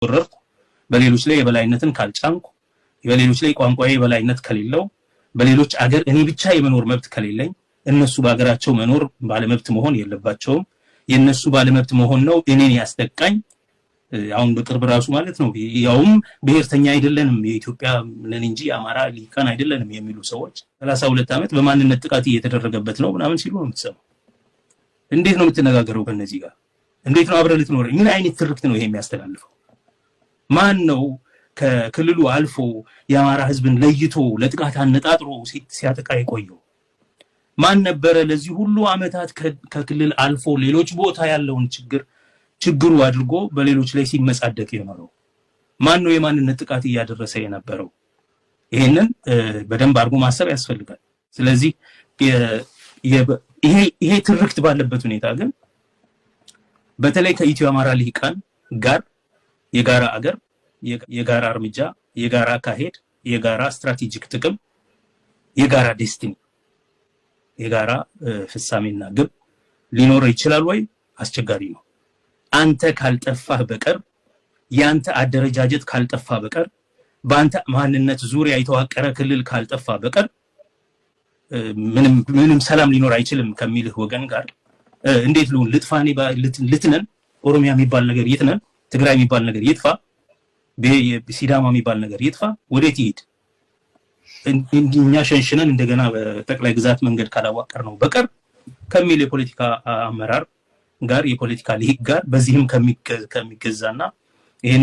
ካልወረርኩ በሌሎች ላይ የበላይነትን ካልጫንኩ በሌሎች ላይ ቋንቋዬ የበላይነት ከሌለው በሌሎች አገር እኔ ብቻ የመኖር መብት ከሌለኝ እነሱ በአገራቸው መኖር ባለመብት መሆን የለባቸውም የነሱ ባለመብት መሆን ነው እኔን ያስጠቃኝ አሁን በቅርብ ራሱ ማለት ነው ያውም ብሔርተኛ አይደለንም የኢትዮጵያ ነን እንጂ አማራ ሊቃን አይደለንም የሚሉ ሰዎች 32 ዓመት በማንነት ጥቃት እየተደረገበት ነው ምናምን ሲሉ ነው የምትሰማው እንዴት ነው የምትነጋገረው ከነዚህ ጋር እንዴት ነው አብረህ ልትኖር ምን አይነት ትርክት ነው ይሄ የሚያስተላልፈው ማን ነው ከክልሉ አልፎ የአማራ ህዝብን ለይቶ ለጥቃት አነጣጥሮ ሲያጠቃ የቆየው ማን ነበር ለዚህ ሁሉ አመታት ከክልል አልፎ ሌሎች ቦታ ያለውን ችግሩ አድርጎ በሌሎች ላይ ሲመጻደቅ የኖረው ማን ነው የማንነት ጥቃት እያደረሰ የነበረው ይሄንን በደንብ አድርጎ ማሰብ ያስፈልጋል ስለዚህ ይሄ ትርክት ባለበት ሁኔታ ግን በተለይ ከኢትዮ አማራ ሊቃን ጋር የጋራ አገር የጋራ እርምጃ የጋራ ካሄድ የጋራ ስትራቴጂክ ጥቅም የጋራ ዴስቲኒ የጋራ ፍሳሜና ግብ ሊኖር ይችላል ወይ አስቸጋሪ ነው አንተ ካልጠፋህ በቀር ያንተ አደረጃጀት ካልጠፋ በቀር በአንተ ማንነት ዙሪያ የተዋቀረ ክልል ካልጠፋ በቀር ምንም ሰላም ሊኖር አይችልም ከሚልህ ወገን ጋር እንዴት ነው ልጥፋኔ ልትነን ኦሮሚያ የሚባል ነገር ይትነን ትግራይ የሚባል ነገር ይጥፋ በሲዳማ የሚባል ነገር ይጥፋ ወዴት ይሄድ እኛ ሸንሽነን እንደገና በጠቅላይ ግዛት መንገድ ካላዋቀር ነው በቀር ከሚል የፖለቲካ አመራር ጋር የፖለቲካ ሊግ ጋር በዚህም ከሚገዛና ይሄን